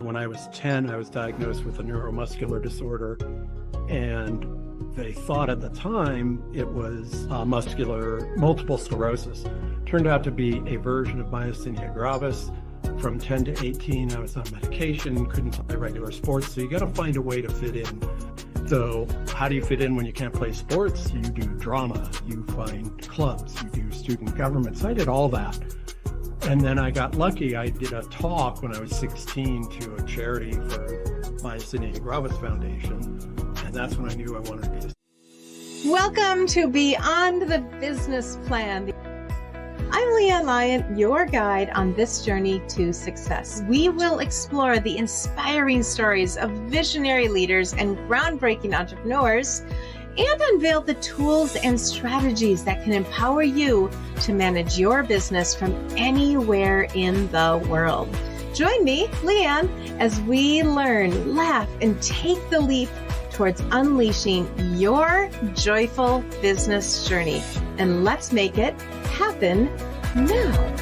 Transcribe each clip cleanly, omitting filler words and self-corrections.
When I was 10, I was diagnosed with a neuromuscular disorder, and they thought at the time it was muscular multiple sclerosis. Turned out to be a version of myasthenia gravis. From 10 to 18, I was on medication, couldn't play regular sports, so you got to find a way to fit in. So how do you fit in when you can't play sports? You do drama, you find clubs, you do student government. So I did all that. And then I got lucky. I did a talk when I was 16 to a charity for Myasthenia Gravis Foundation. And that's when I knew I wanted to be. Welcome to Beyond the Business Plan. I'm LeAnn Lyon, your guide on this journey to success. We will explore the inspiring stories of visionary leaders and groundbreaking entrepreneurs and unveil the tools and strategies that can empower you to manage your business from anywhere in the world. Join me, LeAnn, as we learn, laugh, and take the leap towards unleashing your joyful business journey. And let's make it happen now.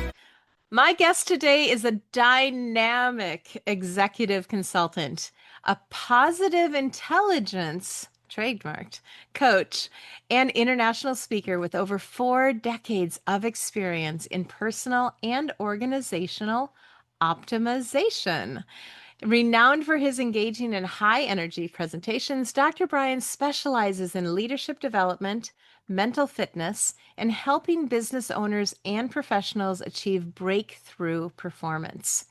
My guest today is a dynamic executive consultant, a positive intelligence trademarked coach, and international speaker with over 4 decades of experience in personal and organizational optimization. Renowned for his engaging and high-energy presentations, Dr. Bryan specializes in leadership development, mental fitness, and helping business owners and professionals achieve breakthrough performance.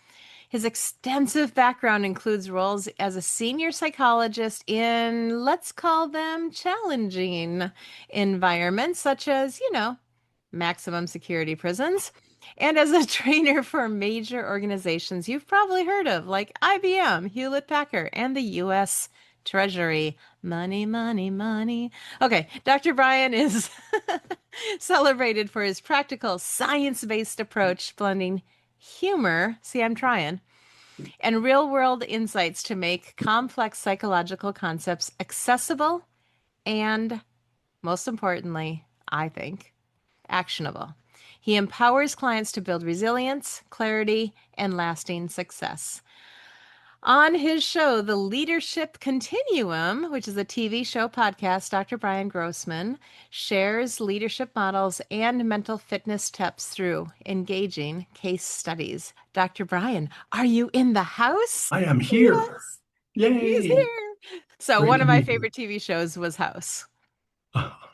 His extensive background includes roles as a senior psychologist in, let's call them, challenging environments, such as, maximum security prisons, and as a trainer for major organizations you've probably heard of, like IBM, Hewlett-Packard, and the U.S. Treasury. Money, money, money. Okay, Dr. Bryan is celebrated for his practical, science-based approach, blending humor, see, I'm trying, and real-world insights to make complex psychological concepts accessible and, most importantly, I think, actionable. He empowers clients to build resilience, clarity, and lasting success. On his show, The Leadership Continuum, which is a TV show podcast, Dr. Bryan Grossman shares leadership models and mental fitness tips through engaging case studies. Dr. Bryan, are you in the house? I am here. Yes. Yay. He's here. So Great one of to my meet you. favorite TV shows was House.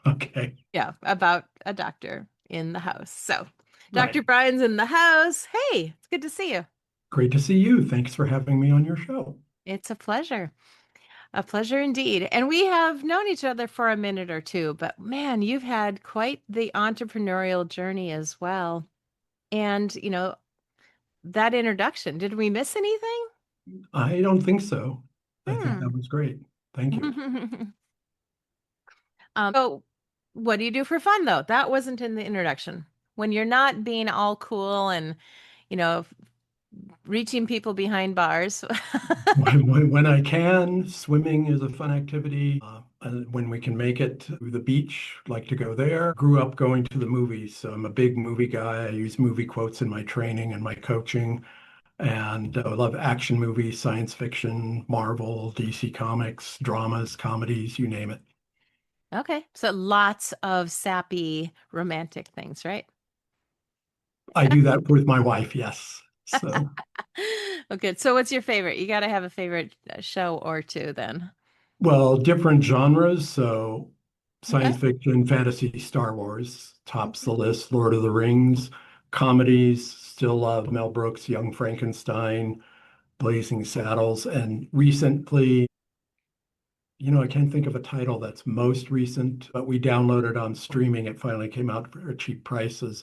Okay. Yeah, about a doctor in the house. So Dr. Right. Bryan's in the house. Hey, it's good to see you. Great to see you. Thanks for having me on your show. It's a pleasure. A pleasure indeed. And we have known each other for a minute or two, but man, you've had quite the entrepreneurial journey as well. And, that introduction, did we miss anything? I don't think so. I think that was great. Thank you. So what do you do for fun, though? That wasn't in the introduction. When you're not being all cool and, reaching people behind bars. When I can, swimming is a fun activity. When we can make it to the beach, like to go there. Grew up going to the movies, so I'm a big movie guy. I use movie quotes in my training and my coaching. And I love action movies, science fiction, Marvel, DC Comics, dramas, comedies, you name it. Okay, so lots of sappy romantic things, right? I do that with my wife, yes. So, Well, good. So what's your favorite? You got to have a favorite show or two then. well, different genres. So science Okay. fiction, fantasy, Star Wars tops the list. Lord of the Rings, comedies, still love Mel Brooks, Young Frankenstein, Blazing Saddles. And recently, I can't think of a title that's most recent, but we downloaded on streaming. It finally came out for cheap prices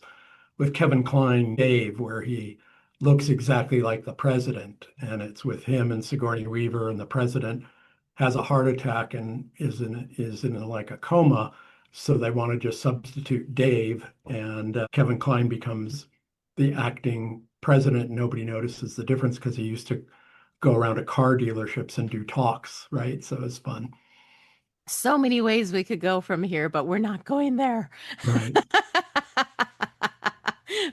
with Kevin Kline, Dave, where he looks exactly like the president. And it's with him and Sigourney Weaver, and the president has a heart attack and is in like a coma. So they want to just substitute Dave, and Kevin Kline becomes the acting president. Nobody notices the difference because he used to go around to car dealerships and do talks, right? So it's fun. So many ways we could go from here, but we're not going there. Right.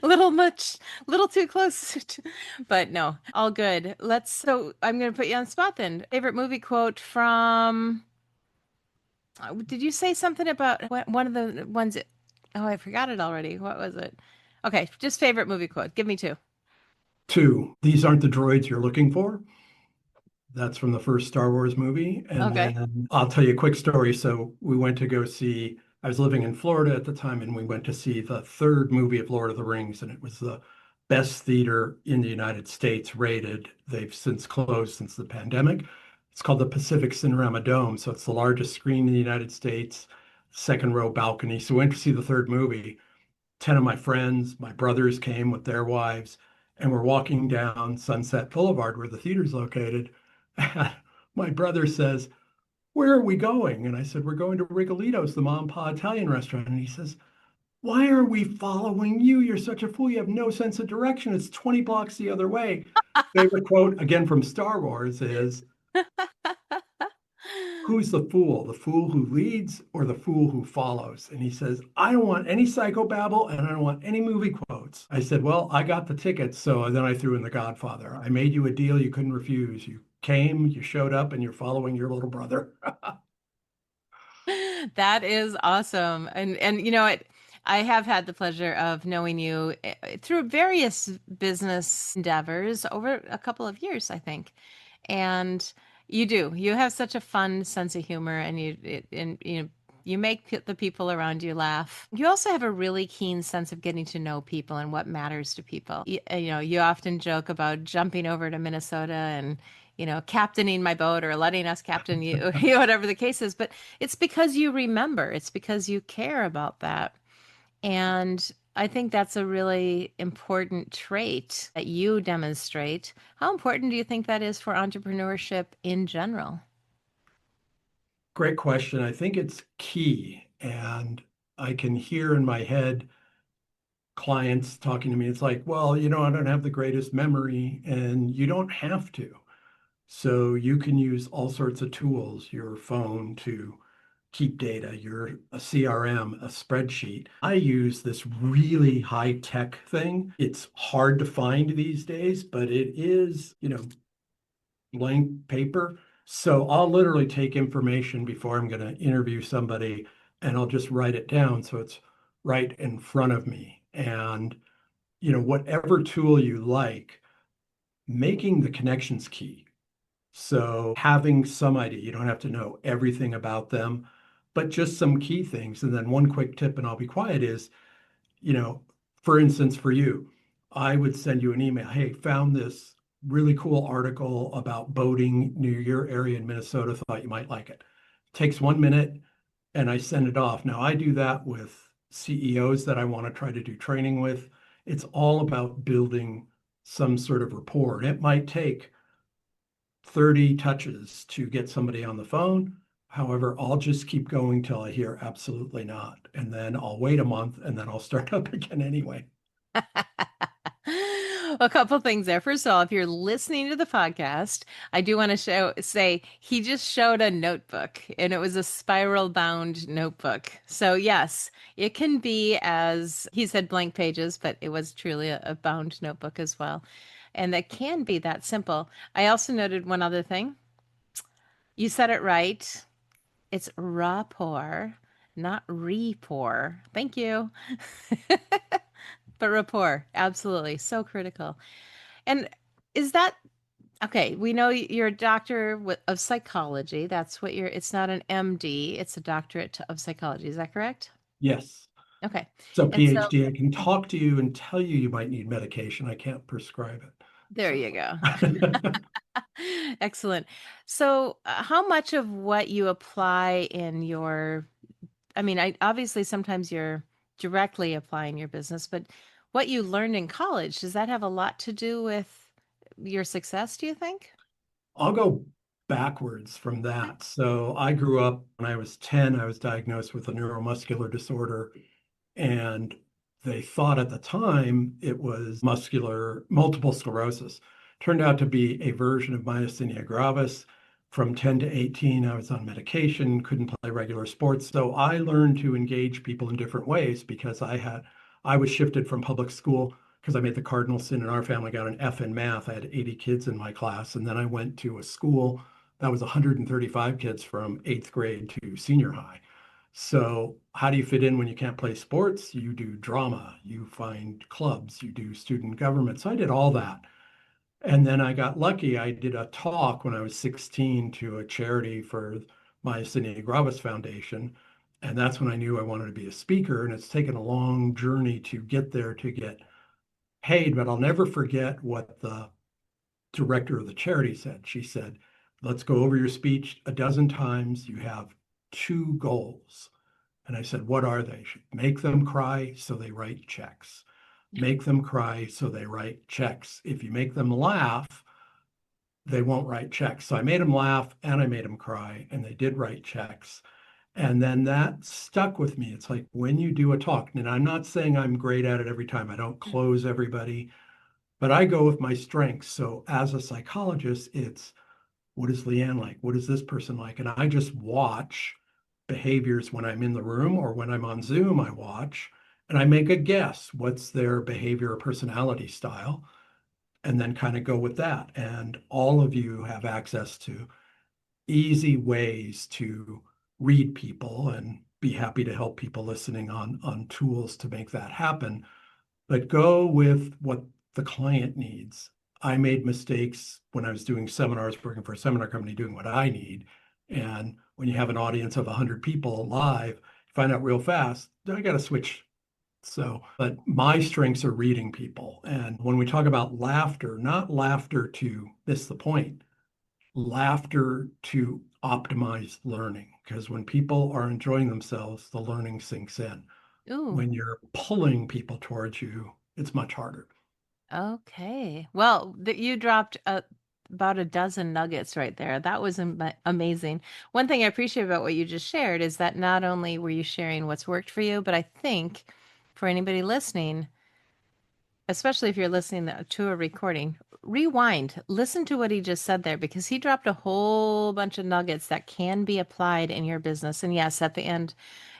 Little much, little too close. But no, all good. So I'm going to put you on the spot then. Favorite movie quote from, did you say something about one of the ones? Oh, I forgot it already. What was it? Okay, just favorite movie quote. Give me two. Two, these aren't the droids you're looking for. That's from the first Star Wars movie. And Okay. then I'll tell you a quick story. So we went to go see, I was living in Florida at the time, and we went to see the third movie of Lord of the Rings, and it was the best theater in the United States rated. They've since closed since the pandemic. It's called the Pacific Cinerama Dome. So it's the largest screen in the United States, second row balcony. So we went to see the third movie. 10 of my friends, my brothers came with their wives, and we're walking down Sunset Boulevard where the theater's located. My brother says, "Where are we going?" And I said, "We're going to Rigolito's, the mom and pop Italian restaurant." And he says, "Why are we following you? You're such a fool. You have no sense of direction. It's 20 blocks the other way." Favorite quote, again from Star Wars, is, "Who's the fool? The fool who leads or the fool who follows?" And he says, "I don't want any psychobabble and I don't want any movie quotes." I said, "Well, I got the tickets." So then I threw in The Godfather. I made you a deal you couldn't refuse. You came, you showed up, and you're following your little brother. That is awesome. And you know what? I have had the pleasure of knowing you through various business endeavors over a couple of years, I think. And you do. You have such a fun sense of humor, and you make the people around you laugh. You also have a really keen sense of getting to know people and what matters to people. You know, you often joke about jumping over to Minnesota and, captaining my boat or letting us captain you, whatever the case is. But it's because you remember, it's because you care about that. And I think that's a really important trait that you demonstrate. How important do you think that is for entrepreneurship in general? Great question. I think it's key. And I can hear in my head clients talking to me. It's like, "Well, I don't have the greatest memory," and you don't have to. So you can use all sorts of tools, your phone to keep data, your a CRM, a spreadsheet. I use this really high tech thing. It's hard to find these days, but it is, blank paper. So I'll literally take information before I'm going to interview somebody, and I'll just write it down so it's right in front of me. And, whatever tool you like, making the connections key. So having some idea, you don't have to know everything about them, but just some key things. And then one quick tip, and I'll be quiet, is, you know, for instance, for you, I would send you an email. "Hey, found this really cool article about boating near your area in Minnesota. Thought you might like it." Takes 1 minute, and I send it off. Now I do that with CEOs that I want to try to do training with. It's all about building some sort of rapport. It might take 30 touches to get somebody on the phone. However, I'll just keep going till I hear absolutely not. And then I'll wait a month and then I'll start up again anyway. A couple things there. First of all, if you're listening to the podcast, I do want to say he just showed a notebook, and it was a spiral bound notebook. So yes, it can be, as he said, blank pages, but it was truly a bound notebook as well. And that can be that simple. I also noted one other thing. You said it right. It's rapport, not rapport. Thank you. But rapport, absolutely. So critical. And is that okay? We know you're a doctor of psychology. That's what it's not an MD, it's a doctorate of psychology. Is that correct? Yes. Okay. So And so PhD, I can talk to you and tell you might need medication. I can't prescribe it. there you So go. Excellent. So, how much of what you apply in I mean, obviously sometimes you're directly applying your business, but what you learned in college, does that have a lot to do with your success, do you think? I'll go backwards from that. So I grew up when I was 10, I was diagnosed with a neuromuscular disorder. And they thought at the time it was muscular multiple sclerosis. Turned out to be a version of myasthenia gravis. From 10 to 18, I was on medication, couldn't play regular sports. So I learned to engage people in different ways because I had I was shifted from public school because I made the cardinal sin in our family, got an F in math. I had 80 kids in my class. And then I went to a school that was 135 kids from eighth grade to senior high. So how do you fit in when you can't play sports? You do drama, you find clubs, you do student government. So I did all that. And then I got lucky. I did a talk when I was 16 to a charity for my Myasthenia Gravis Foundation. And that's when I knew I wanted to be a speaker. And it's taken a long journey to get there to get paid. But I'll never forget what the director of the charity said. She said, let's go over your speech a dozen times. You have two goals. And I said, what are they? Make them cry so they write checks. Make them cry so they write checks. If you make them laugh, they won't write checks. So I made them laugh and I made them cry, and they did write checks. And then that stuck with me. It's like when you do a talk, and I'm not saying I'm great at it every time, I don't close everybody, but I go with my strengths. So as a psychologist, it's what is LeAnn like? What is this person like? And I just watch behaviors when I'm in the room or when I'm on Zoom, I watch and I make a guess. What's their behavior or personality style? And then kind of go with that. And all of you have access to easy ways to read people, and be happy to help people listening on tools to make that happen. But go with what the client needs. I made mistakes when I was doing seminars, working for a seminar company, doing what I need. And when you have an audience of 100 people live, you find out real fast, I got to switch. So, but my strengths are reading people. And when we talk about laughter, not laughter to miss the point, laughter to optimize learning. Because when people are enjoying themselves, the learning sinks in. Ooh. When you're pulling people towards you, it's much harder. Okay. Well, you dropped about a dozen nuggets right there. That was amazing. One thing I appreciate about what you just shared is that not only were you sharing what's worked for you, but I think for anybody listening, especially if you're listening to a recording, rewind, listen to what he just said there, because he dropped a whole bunch of nuggets that can be applied in your business. And yes, at the end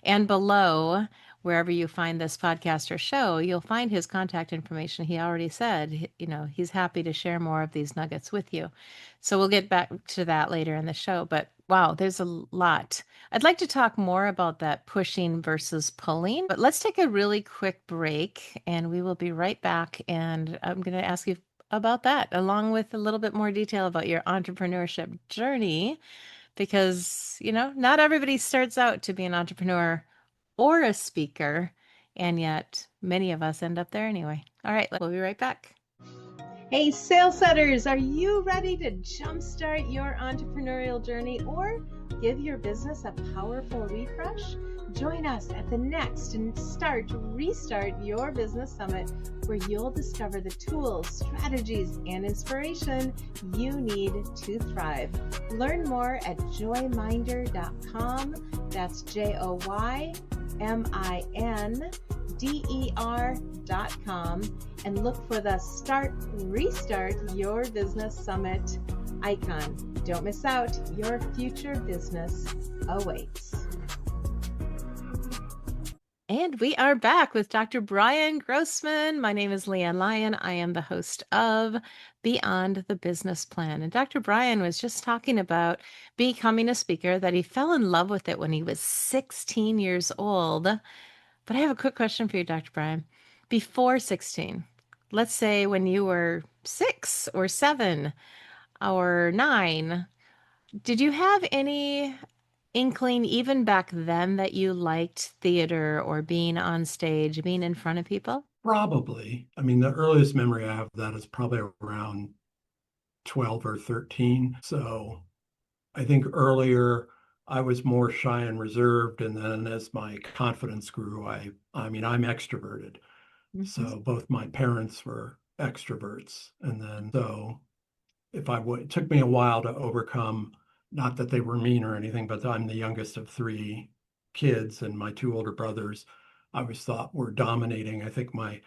and below, wherever you find this podcast or show, you'll find his contact information. He already said, he's happy to share more of these nuggets with you. So we'll get back to that later in the show. But wow, there's a lot. I'd like to talk more about that pushing versus pulling, but let's take a really quick break and we will be right back. And I'm going to ask you about that, along with a little bit more detail about your entrepreneurship journey, because, not everybody starts out to be an entrepreneur or a speaker, and yet many of us end up there anyway. All right, we'll be right back. Hey, sales setters, are you ready to jumpstart your entrepreneurial journey or give your business a powerful refresh? Join us at the next and Restart Your Business Summit, where you'll discover the tools, strategies, and inspiration you need to thrive. Learn more at joyminder.com. That's JOYMINDER.com, and look for the Restart Your Business Summit icon. Don't miss out. Your future business awaits. And we are back with Dr. Brian Grossman. My name is LeAnn Lyon. I am the host of Beyond the Business Plan. And Dr. Brian was just talking about becoming a speaker, that he fell in love with it when he was 16 years old. But I have a quick question for you, Dr. Brian. Before 16, let's say when you were 6 or 7 or 9, did you have any inkling even back then that you liked theater or being on stage, being in front of people? Probably. I mean, the earliest memory I have of that is probably around 12 or 13. So I think earlier I was more shy and reserved. And then as my confidence grew, I mean, I'm extroverted. Mm-hmm. So both my parents were extroverts. And then, so it took me a while to overcome, not that they were mean or anything, but I'm the youngest of 3 kids, and my 2 older brothers I always thought were dominating. I think my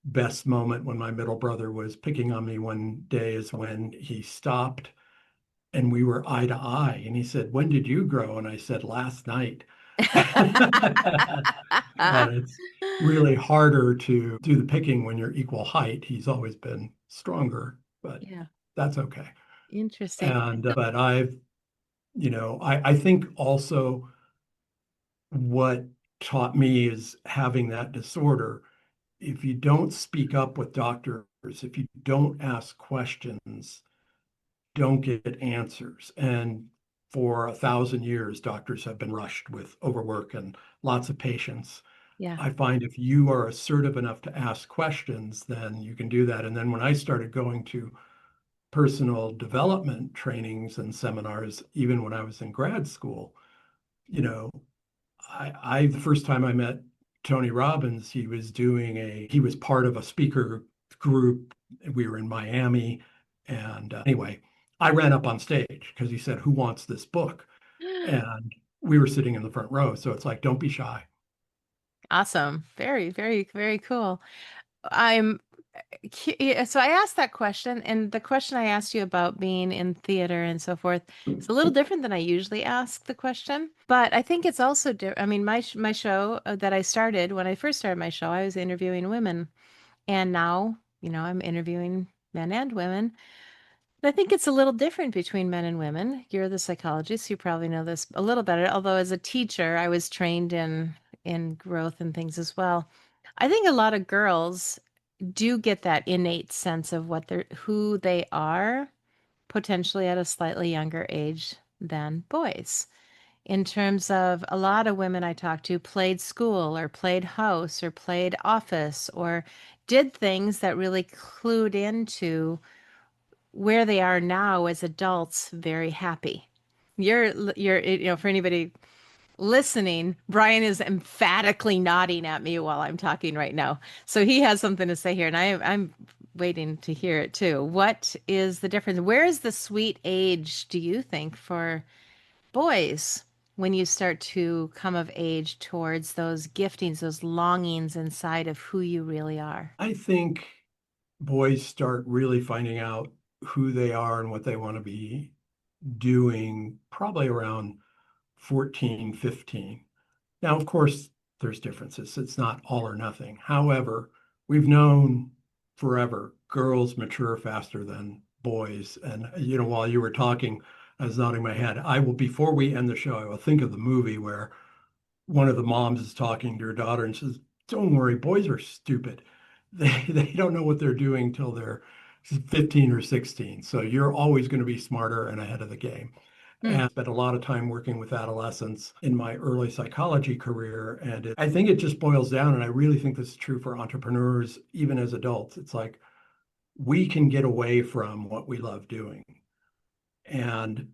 best moment when my middle brother was picking on me one day is when he stopped and we were eye to eye. And he said, "When did you grow?" And I said, "Last night." And it's really harder to do the picking when you're equal height. He's always been stronger, but Yeah, that's okay. interesting. And but I think also what taught me is having that disorder. If you don't speak up with doctors, if you don't ask questions, don't get answers. And for 1,000 years, doctors have been rushed with overwork and lots of patients. Yeah. I find if you are assertive enough to ask questions, then you can do that. And then when I started going to personal development trainings and seminars, even when I was in grad school, you know, the first time I met Tony Robbins, he was part of a speaker group. We were in Miami. And anyway, I ran up on stage because he said, "Who wants this book?" And we were sitting in the front row. So it's like, don't be shy. Awesome. Very, very, very cool. I'm yeah, so I asked that question, and the question I asked you about being in theater and so forth is a little different than I usually ask the question. But I think it's also I mean, my show that I started when I first started my show, I was interviewing women, and now, I'm interviewing men and women. But I think it's a little different between men and women. You're the psychologist, you probably know this a little better. Although as a teacher, I was trained in growth and things as well. I think a lot of girls do get that innate sense of who they are potentially at a slightly younger age than boys. In terms of a lot of women I talked to played school or played house or played office or did things that really clued into where they are now as adults very happy. You're for anybody listening, Brian is emphatically nodding at me while I'm talking right now. So he has something to say here, and I'm waiting to hear it too. What is the difference? Where is the sweet age, do you think, for boys when you start to come of age towards those giftings, those longings inside of who you really are? I think boys start really finding out who they are and what they want to be doing probably around 14, 15. Now, of course, there's differences. It's not all or nothing. However, we've known forever girls mature faster than boys. And, while you were talking, I was nodding my head. Before we end the show, I will think of the movie where one of the moms is talking to her daughter and says, "Don't worry, boys are stupid. They don't know what they're doing till they're 15 or 16. So you're always going to be smarter and ahead of the game." Hmm. And spent a lot of time working with adolescents in my early psychology career. And I think it just boils down, and I really think this is true for entrepreneurs, even as adults. It's like we can get away from what we love doing. And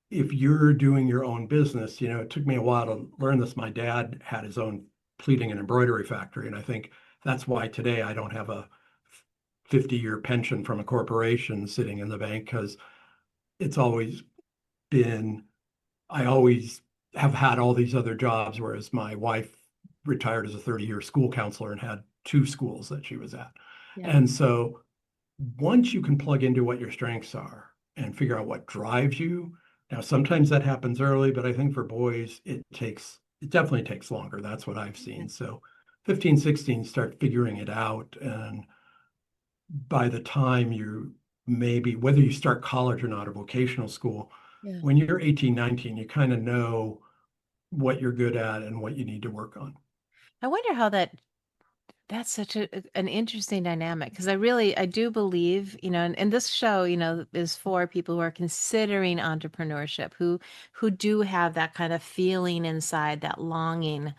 if you're doing your own business, it took me a while to learn this. My dad had his own pleating and embroidery factory. And I think that's why today I don't have a 50-year pension from a corporation sitting in the bank, because it's always been, I always have had all these other jobs, whereas my wife retired as a 30-year school counselor and had two schools that she was at. Yeah. And so once you can plug into what your strengths are and figure out what drives you, now sometimes that happens early, but I think for boys, it definitely takes longer. That's what I've Yeah. seen. So 15, 16, start figuring it out. And by the time you maybe, whether you start college or not, or vocational school, Yeah. when you're 18, 19, you kind of know what you're good at and what you need to work on. I wonder how that's such an interesting dynamic because I do believe, and this show, is for people who are considering entrepreneurship, who do have that kind of feeling inside, that longing.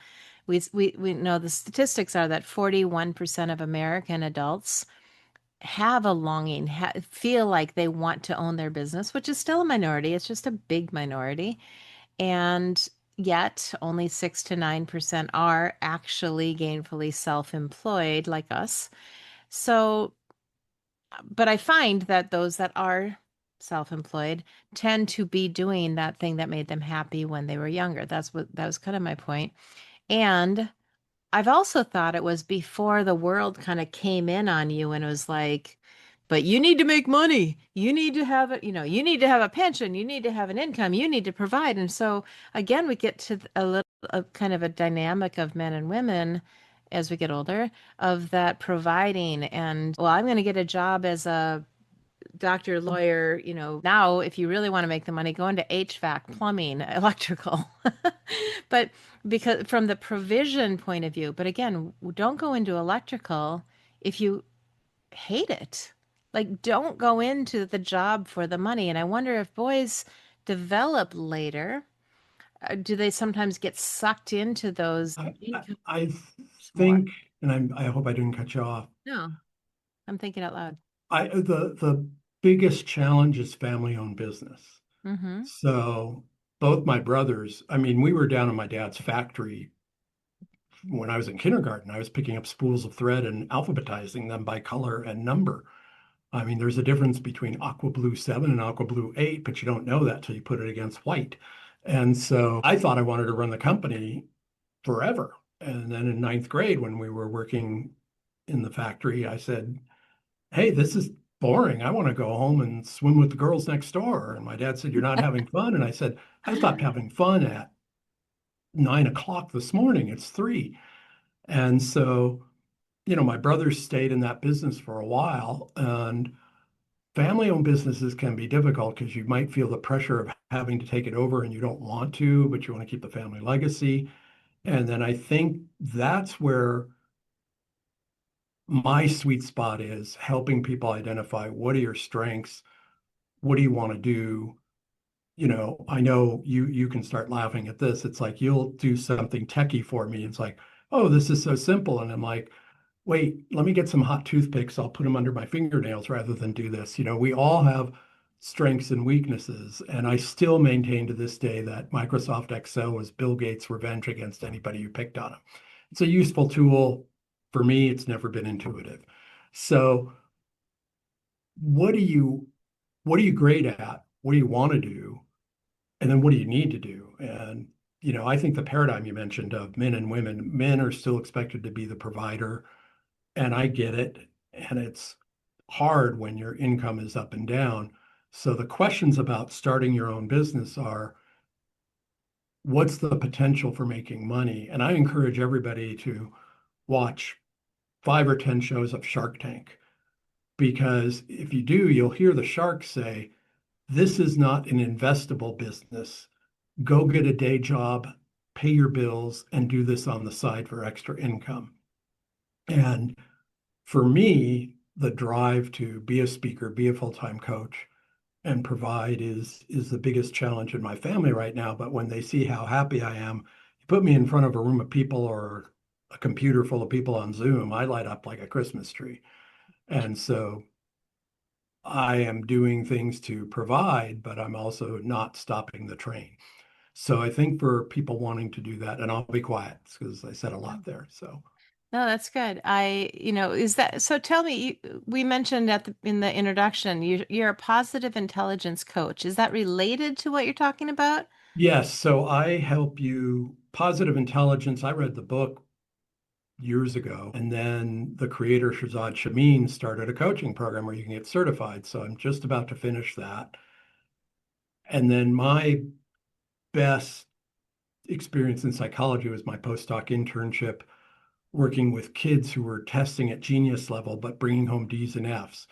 We know the statistics are that 41% of American adults have a longing, feel like they want to own their business, which is still a minority. It's just a big minority. And yet only 6 to 9% are actually gainfully self-employed like us. So, but I find that those that are self-employed tend to be doing that thing that made them happy when they were younger. That was kind of my point. And I've also thought it was before the world kind of came in on you and was like, but you need to make money. You need to have a, you need to have a pension. You need to have an income. You need to provide. And so again, we get to a little a kind of a dynamic of men and women as we get older, of that providing and, well, I'm going to get a job as a doctor, lawyer, now if you really want to make the money, go into HVAC, plumbing, electrical. But because from the provision point of view, but again, don't go into electrical if you hate it. Like, don't go into the job for the money. And I wonder if boys develop later, do they sometimes get sucked into those I, I, income I more? think, and I hope I didn't cut you off. No, I'm thinking out loud. The biggest challenge is family-owned business. Mm-hmm. So both my brothers, I mean, we were down in my dad's factory when I was in kindergarten. I was picking up spools of thread and alphabetizing them by color and number. I mean, there's a difference between aqua blue 7 and aqua blue 8, but you don't know that till you put it against white. And so I thought I wanted to run the company forever. And then in ninth grade, when we were working in the factory, I said, hey, this is boring. I want to go home and swim with the girls next door. And my dad said, you're not having fun. And I said, I stopped having fun at 9 o'clock this morning. It's 3. And so, my brothers stayed in that business for a while. And family-owned businesses can be difficult because you might feel the pressure of having to take it over and you don't want to, but you want to keep the family legacy. And then I think that's where my sweet spot is helping people identify what are your strengths, what do you want to do. I know you can start laughing at this. It's like you'll do something techie for me. It's like, oh, this is so simple. And I'm like, wait, let me get some hot toothpicks. I'll put them under my fingernails rather than do this. We all have strengths and weaknesses. And I still maintain to this day that Microsoft Excel was Bill Gates' revenge against anybody who picked on him. It's a useful tool. For me, it's never been intuitive. So what are you great at? What do you want to do? And then what do you need to do? And I think the paradigm you mentioned of men and women, men are still expected to be the provider, and I get it. And it's hard when your income is up and down. So the questions about starting your own business are, what's the potential for making money? And I encourage everybody to watch 5 or 10 shows of Shark Tank, because if you do, you'll hear the sharks say, this is not an investable business. Go get a day job, pay your bills, and do this on the side for extra income. And for me, the drive to be a speaker, be a full-time coach, and provide is the biggest challenge in my family right now. But when they see how happy I am, you put me in front of a room of people or a computer full of people on Zoom, I light up like a Christmas tree. And so I am doing things to provide, but I'm also not stopping the train. So I think for people wanting to do that, and I'll be quiet because I said a lot there. So No, that's good. Is that so? Tell me, we mentioned in the introduction, you're a positive intelligence coach. Is that related to what you're talking about? yes, so I help you positive intelligence. I read the book years ago, and then the creator Shazad Shamin started a coaching program where you can get certified. So I'm just about to finish that. And then my best experience in psychology was my postdoc internship working with kids who were testing at genius level, but bringing home D's and F's.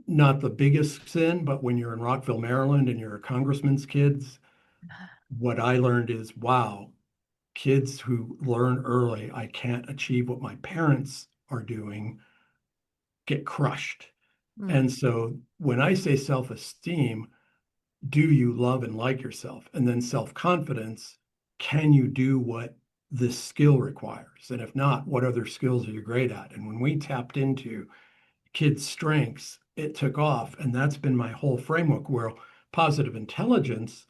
Not the biggest sin, but when you're in Rockville, Maryland, and you're a congressman's kids, what I learned is, wow, kids who learn early, I can't achieve what my parents are doing, get crushed. Mm, And so when I say self-esteem, do you love and like yourself? And then self-confidence, can you do what this skill requires? And if not, what other skills are you great at? And when we tapped into kids' strengths, it took off. And that's been my whole framework, where positive intelligence,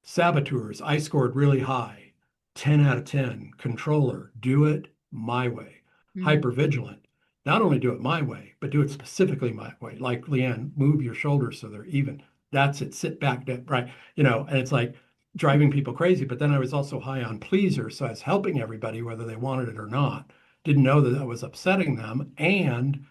saboteurs, I scored really high, 10 out of 10. Controller, do it my way. mm, Hypervigilant, not only do it my way, but do it specifically my way. Like LeAnn, move your shoulders so they're even. That's it. Sit back, right? And it's like driving people crazy. But then I was also high on pleaser. So I was helping everybody, whether they wanted it or not. Didn't know that I was upsetting them. And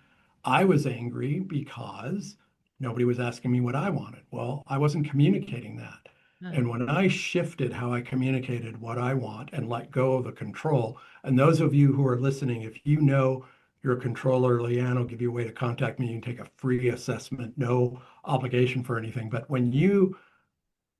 I was angry because nobody was asking me what I wanted. Well, I wasn't communicating that. And when I shifted how I communicated what I want and let go of the control, and those of you who are listening, if you know your controller, LeAnn will give you a way to contact me. You can take a free assessment, no obligation for anything. But when you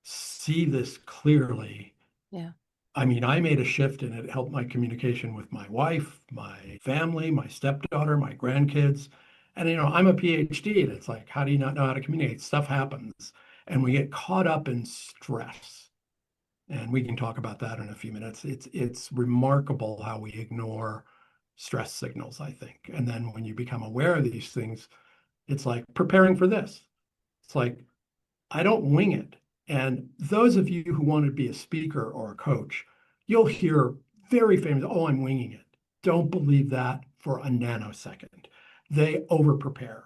see this clearly, Yeah. I mean, I made a shift and it helped my communication with my wife, my family, my stepdaughter, my grandkids. And, I'm a PhD and it's like, how do you not know how to communicate? Stuff happens and we get caught up in stress. And we can talk about that in a few minutes. It's remarkable how we ignore stress signals, I think. And then when you become aware of these things, it's like preparing for this. It's like I don't wing it. And those of you who want to be a speaker or a coach, you'll hear very famous, oh, I'm winging it. Don't believe that for a nanosecond. They over prepare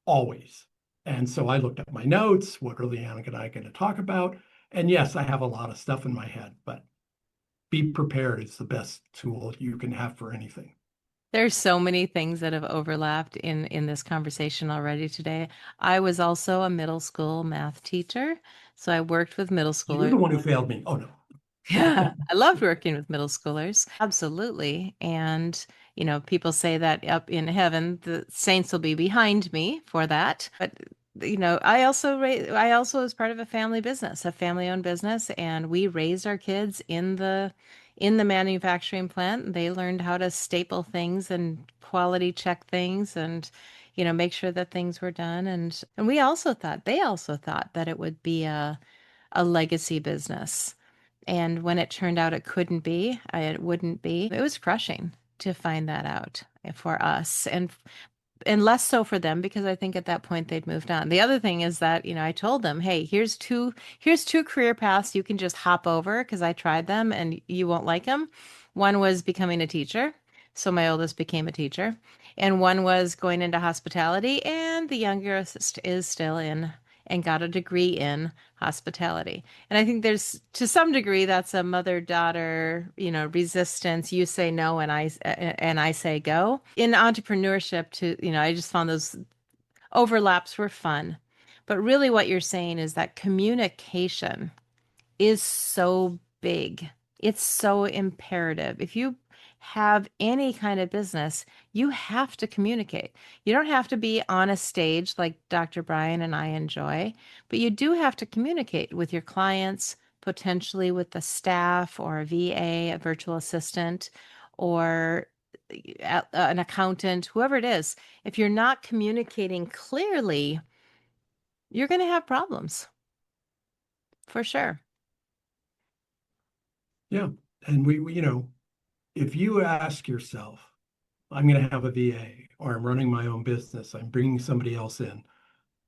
always. And so I looked at my notes. What are LeAnn and I going to talk about? And yes, I have a lot of stuff in my head, but be prepared is the best tool you can have for anything. There's so many things that have overlapped in this conversation already today. I was also a middle school math teacher, so I worked with middle You're schoolers. the one who failed me. Oh, no. Yeah, I loved working with middle schoolers. Absolutely. And, people say that up in heaven, the saints will be behind me for that. But, I also was part of a family business, a family-owned business, and we raised our kids in the manufacturing plant. They learned how to staple things and quality check things and, make sure that things were done. And they also thought that it would be a legacy business. And when it turned out it wouldn't be, it was crushing to find that out for us and less so for them because I think at that point they'd moved on. The other thing is that, I told them, hey, here's two career paths you can just hop over because I tried them and you won't like them. One was becoming a teacher. So my oldest became a teacher. And one was going into hospitality, and the youngest is still in and got a degree in hospitality. And I think there's to some degree that's a mother-daughter, resistance. You say no and I say go. In entrepreneurship I just found those overlaps were fun. But really what you're saying is that communication is so big. It's so imperative. If you have any kind of business, you have to communicate. You don't have to be on a stage like Dr. Brian and I enjoy, but you do have to communicate with your clients, potentially with the staff or a VA, a virtual assistant, or an accountant, whoever it is. If you're not communicating clearly, you're going to have problems for sure. Yeah. And if you ask yourself, I'm going to have a VA or I'm running my own business, I'm bringing somebody else in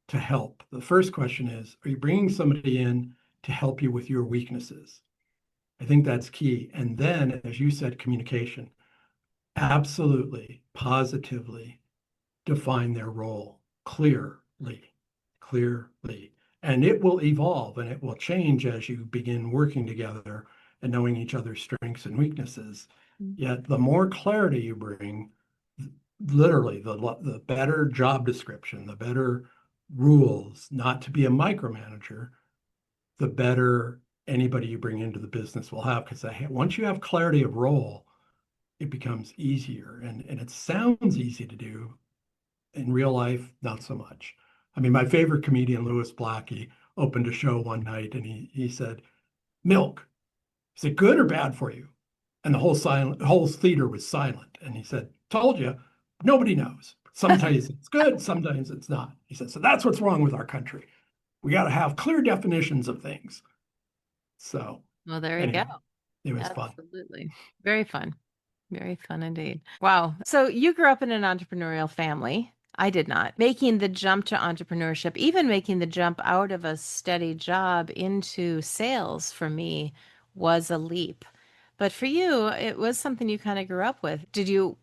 to help. The first question is, are you bringing somebody in to help you with your weaknesses? I think that's key. And then, as you said, communication, absolutely, positively define their role clearly, clearly. And it will evolve and it will change as you begin working together and knowing each other's strengths and weaknesses. Yet the more clarity you bring, literally the better job description, the better rules, not to be a micromanager, the better anybody you bring into the business will have. Because once you have clarity of role, it becomes easier. And it sounds easy to do. In real life, not so much. I mean, my favorite comedian, Louis Black, opened a show one night and he said, milk, is it good or bad for you? And the whole theater was silent. And he said, told you, nobody knows. Sometimes it's good, sometimes it's not. He said, so that's what's wrong with our country. We got to have clear definitions of things. So, Well, there you go. anyway, it was fun. Absolutely. Very fun. Very fun indeed. Wow. So you grew up in an entrepreneurial family. I did not. Making the jump to entrepreneurship, even making the jump out of a steady job into sales for me was a leap. But for you, it was something you kind of grew up with. Did you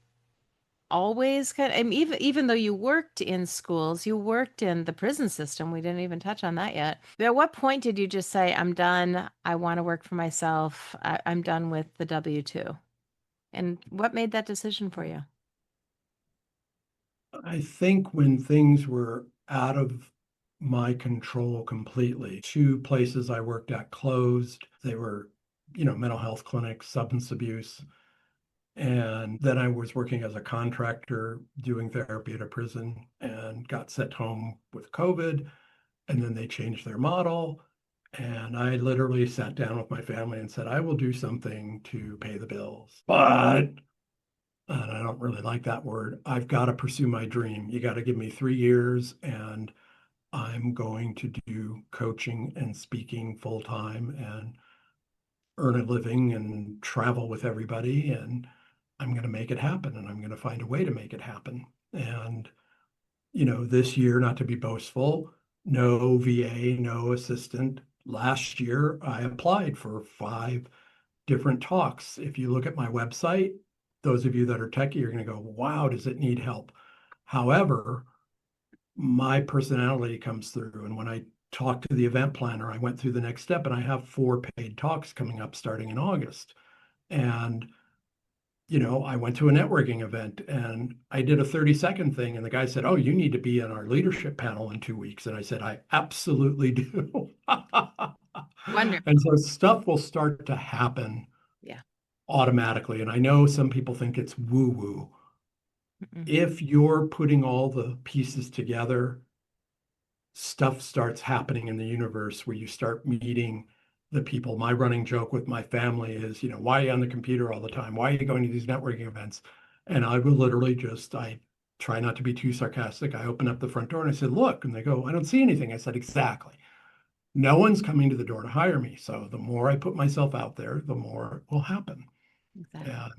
always kind of, I mean, even though you worked in schools, you worked in the prison system. We didn't even touch on that yet. But at what point did you just say, I'm done. I want to work for myself. I'm done with the W-2? And what made that decision for you? I think when things were out of my control completely. Two places I worked at closed. They were, mental health clinics, substance abuse. And then I was working as a contractor doing therapy at a prison and got sent home with COVID. And then they changed their model. And I literally sat down with my family and said, I will do something to pay the bills. But, and I don't really like that word, I've got to pursue my dream. You got to give me 3 years and I'm going to do coaching and speaking full time and earn a living and travel with everybody. And I'm going to make it happen and I'm going to find a way to make it happen. And, this year, not to be boastful, no VA, no assistant. Last year, I applied for 5 different talks. If you look at my website, those of you that are techie are going to go, wow, does it need help? However, my personality comes through. And when I talked to the event planner, I went through the next step and I have 4 paid talks coming up starting in August. And I went to a networking event and I did a 30-second thing. And the guy said, oh, you need to be on our leadership panel in 2 weeks. And I said, I absolutely do. Wonderful. And so stuff will start to happen Yeah. automatically. And I know some people think it's woo woo. If you're putting all the pieces together, stuff starts happening in the universe where you start meeting the people. My running joke with my family is, why are you on the computer all the time? Why are you going to these networking events? And I will literally I try not to be too sarcastic. I open up the front door and I said, look, and they go, I don't see anything. I said, exactly. No one's coming to the door to hire me. So the more I put myself out there, the more will happen. Exactly. And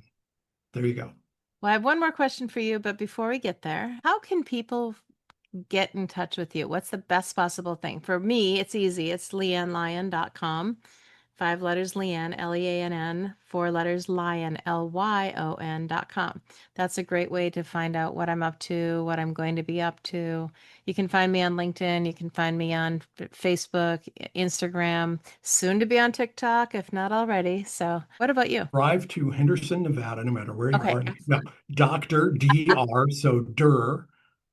there you go. Well, I have one more question for you, but before we get there, how can people get in touch with you? What's the best possible thing? For me, it's easy. It's LeAnnLyon.com. 5 letters LeAnn, Leann, 4 letters Lyon, Lyon.com. That's a great way to find out what I'm up to, what I'm going to be up to. You can find me on LinkedIn. You can find me on Facebook, Instagram, soon to be on TikTok, if not already. So what about you? Drive to Henderson, Nevada, no matter where you Okay, are. No, excellent. Dr. DR, so DER,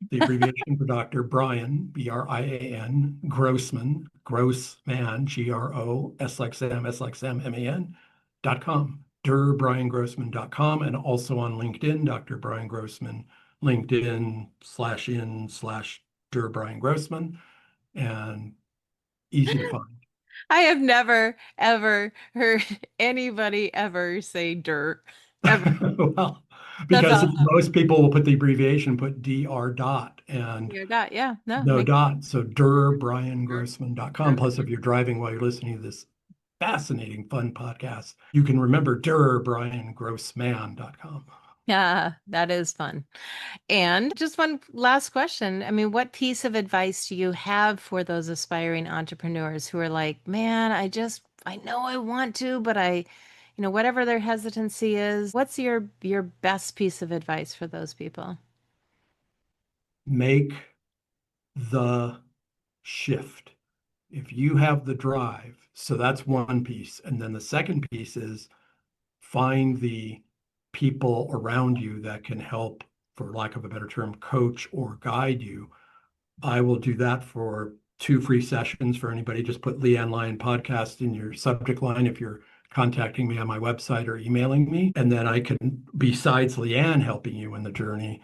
the abbreviation for Dr. Brian, Brian, Grossman, Grossman, GROS like Sam, S like Sam, MAN.com, DERBrianGrossman.com, and also on LinkedIn, Dr. Brian Grossman, LinkedIn/in/Der Brian Grossman, and easy to find. I have never, ever heard anybody ever say dirt. Ever. Well, That's because awesome. most people will put the abbreviation, put DR dot and You're not, yeah, no, no make dot. So sure. DERBrianGrossman.com. Plus, if you're driving while you're listening to this fascinating, fun podcast, you can remember DERBrianGrossman.com. Yeah, that is fun. And just one last question. I mean, what piece of advice do you have for those aspiring entrepreneurs who are like, man, I know I want to, but whatever their hesitancy is, what's your best piece of advice for those people? Make the shift. If you have the drive, so that's one piece. And then the second piece is find the people around you that can help, for lack of a better term, coach or guide you. I will do that for 2 free sessions for anybody. Just put LeAnn Lyon podcast in your subject line if you're contacting me on my website or emailing me. And then I can, besides LeAnn helping you in the journey,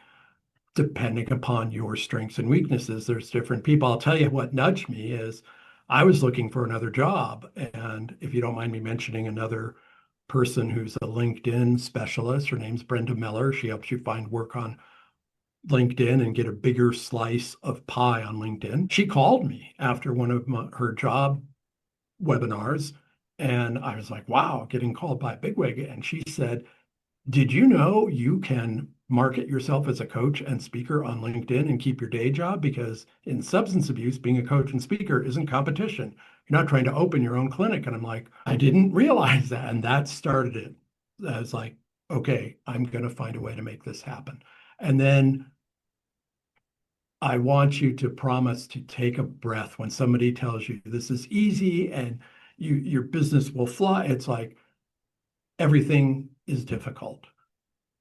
depending upon your strengths and weaknesses, there's different people. I'll tell you what nudged me is I was looking for another job. And if you don't mind me mentioning another person who's a LinkedIn specialist, her name's Brenda Miller. She helps you find work on LinkedIn and get a bigger slice of pie on LinkedIn. She called me after one of her job webinars. And I was like, wow, getting called by a bigwig. And she said, did you know you can market yourself as a coach and speaker on LinkedIn and keep your day job? Because in substance abuse, being a coach and speaker isn't competition. You're not trying to open your own clinic. And I'm like, I didn't realize that. And that started it. I was like, okay, I'm going to find a way to make this happen. And then I want you to promise to take a breath when somebody tells you this is easy and your business will fly. It's like everything is difficult.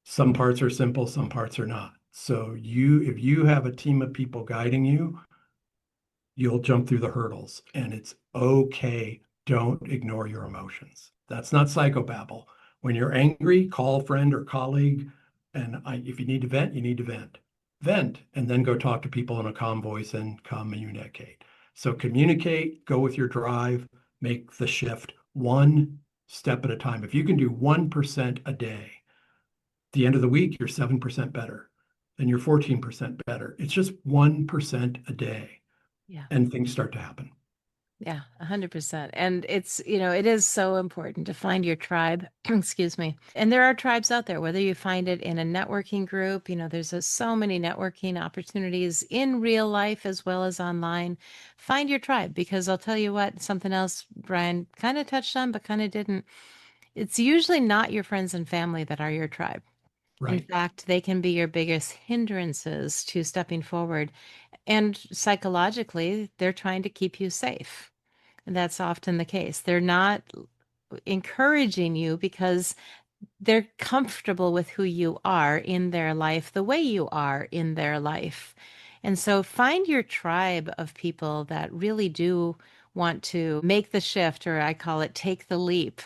Some parts are simple, some parts are not. So if you have a team of people guiding you, you'll jump through the hurdles, and it's okay. Don't ignore your emotions. That's not psychobabble. When you're angry, call a friend or colleague. And if you need to vent, you need to vent. Vent, and then go talk to people in a calm voice and communicate. So communicate, go with your drive, make the shift one step at a time. If you can do 1% a day, the end of the week, you're 7% better. Then you're 14% better. It's just 1% a day, Yeah. and things start to happen. Yeah, 100%. And it's, it is so important to find your tribe. Excuse me. And there are tribes out there, whether you find it in a networking group, there's so many networking opportunities in real life as well as online. Find your tribe, because I'll tell you what, something else Brian kind of touched on, but kind of didn't. It's usually not your friends and family that are your tribe. In Right. fact, they can be your biggest hindrances to stepping forward. And psychologically, they're trying to keep you safe. And that's often the case. They're not encouraging you because they're comfortable with who you are in their life, the way you are in their life. And so find your tribe of people that really do want to make the shift, or I call it take the leap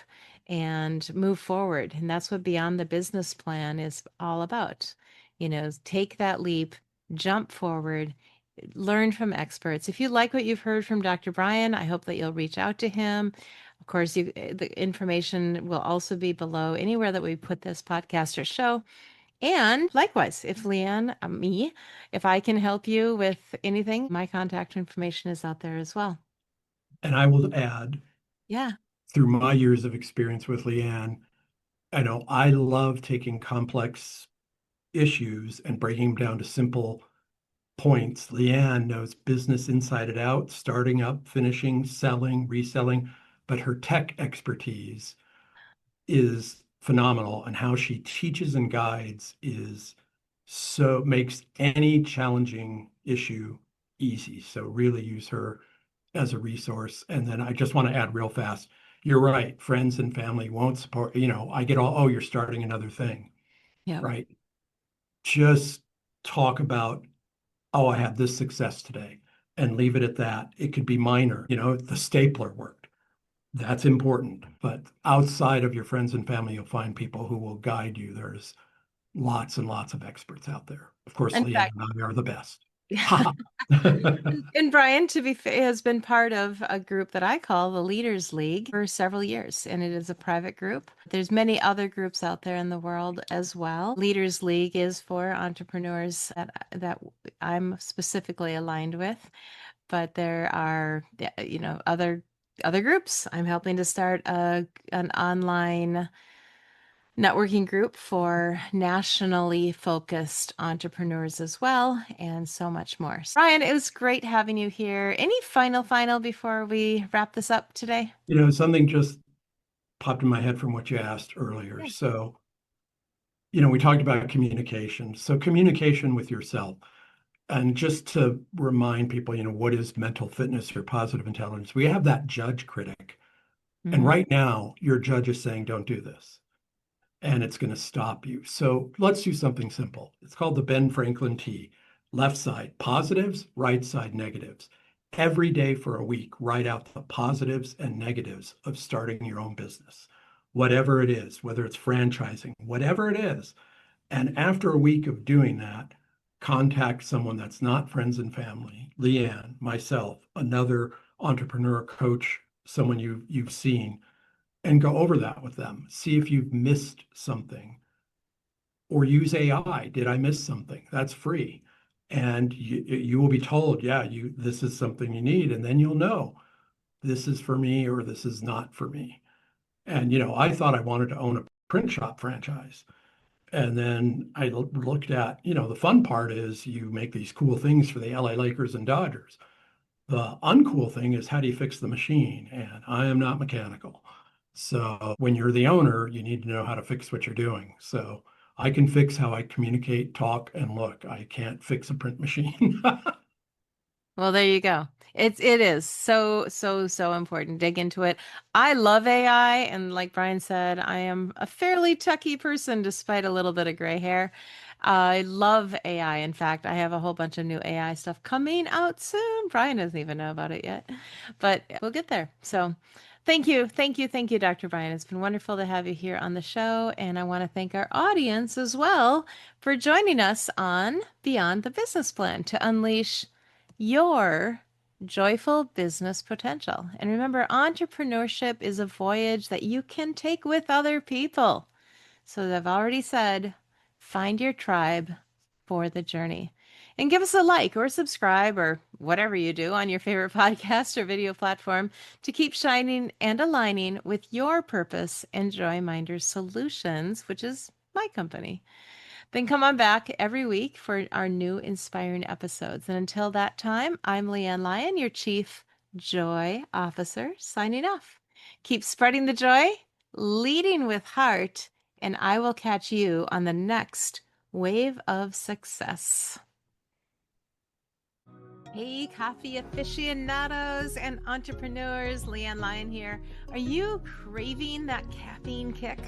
and move forward. And that's what Beyond the Business Plan is all about. Take that leap, jump forward, learn from experts. If you like what you've heard from Dr. Brian, I hope that you'll reach out to him. Of course, the information will also be below anywhere that we put this podcast or show. And likewise, if LeAnn, if I can help you with anything, my contact information is out there as well. And I will add, Yeah. through my years of experience with LeAnn, I know I love taking complex issues and breaking them down to simple points. LeAnn knows business inside and out, starting up, finishing, selling, reselling, but her tech expertise is phenomenal, and how she teaches and guides makes any challenging issue easy. So really use her as a resource. And then I just want to add real fast, you're right, friends and family won't support, I get all, oh, you're starting another thing, Yeah. right? Just talk about, oh, I had this success today, and leave it at that. It could be minor, the stapler worked. That's important. But outside of your friends and family, you'll find people who will guide you. There's lots and lots of experts out there. Of course, In LeAnn fact, and I are the best. and Brian, to be fair, has been part of a group that I call the Leaders League for several years, and it is a private group. There's many other groups out there in the world as well. Leaders League is for entrepreneurs that I'm specifically aligned with, but there are, other groups. I'm helping to start an online networking group for nationally focused entrepreneurs as well, and so much more. Brian, it was great having you here. Any final before we wrap this up today? Something just popped in my head from what you asked earlier. Yeah. So, we talked about communication. So communication with yourself. And just to remind people, what is mental fitness or positive intelligence? We have that judge critic. And Mhm. right now, your judge is saying, don't do this. And it's going to stop you. So let's do something simple. It's called the Ben Franklin T. Left side positives, right side negatives. Every day for a week, write out the positives and negatives of starting your own business, whatever it is, whether it's franchising, whatever it is. And after a week of doing that, contact someone that's not friends and family, LeAnn, myself, another entrepreneur coach, someone you've seen, and go over that with them. See if you've missed something, or use AI. Did I miss something? That's free. And you will be told, yeah, this is something you need. And then you'll know this is for me or this is not for me. And, I thought I wanted to own a print shop franchise. And then I looked at, the fun part is you make these cool things for the LA Lakers and Dodgers. The uncool thing is, how do you fix the machine? And I am not mechanical. So when you're the owner, you need to know how to fix what you're doing. So I can fix how I communicate, talk, and look. I can't fix a print machine. Well, there you go. It is so important. Dig into it. I love AI, and like Brian said, I am a fairly techie person despite a little bit of gray hair. I love AI. In fact, I have a whole bunch of new AI stuff coming out soon. Brian doesn't even know about it yet, but we'll get there. So thank you, Dr. Brian. It's been wonderful to have you here on the show, and I want to thank our audience as well for joining us on Beyond the Business Plan to unleash your joyful business potential. And remember, entrepreneurship is a voyage that you can take with other people. So, as I've already said, find your tribe for the journey. And give us a like or subscribe or whatever you do on your favorite podcast or video platform to keep shining and aligning with your purpose and Joyminders Solutions, which is my company. Then come on back every week for our new inspiring episodes. And until that time, I'm LeAnn Lyon, your Chief Joy Officer, signing off. Keep spreading the joy, leading with heart, and I will catch you on the next wave of success. Hey, coffee aficionados and entrepreneurs, LeAnn Lyon here. Are you craving that caffeine kick,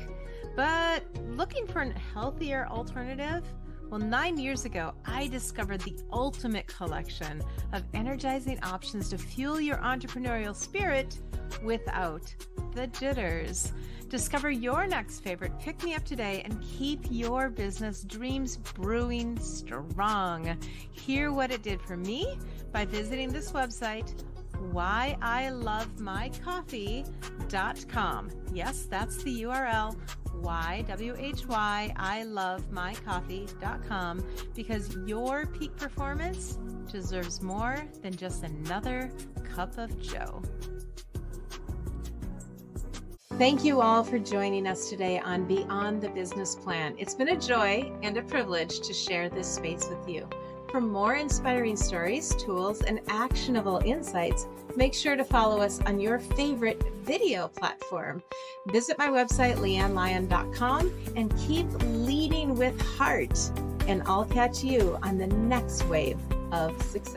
but looking for a healthier alternative? Well, 9 years ago, I discovered the ultimate collection of energizing options to fuel your entrepreneurial spirit without the jitters. Discover your next favorite pick-me-up today and keep your business dreams brewing strong. Hear what it did for me by visiting this website, whyIlovemycoffee.com. Yes, that's the URL, whyIlovemycoffee.com, because your peak performance deserves more than just another cup of joe. Thank you all for joining us today on Beyond the Business Plan. It's been a joy and a privilege to share this space with you. For more inspiring stories, tools, and actionable insights, make sure to follow us on your favorite video platform. Visit my website, LeAnnLyon.com, and keep leading with heart. And I'll catch you on the next wave of success.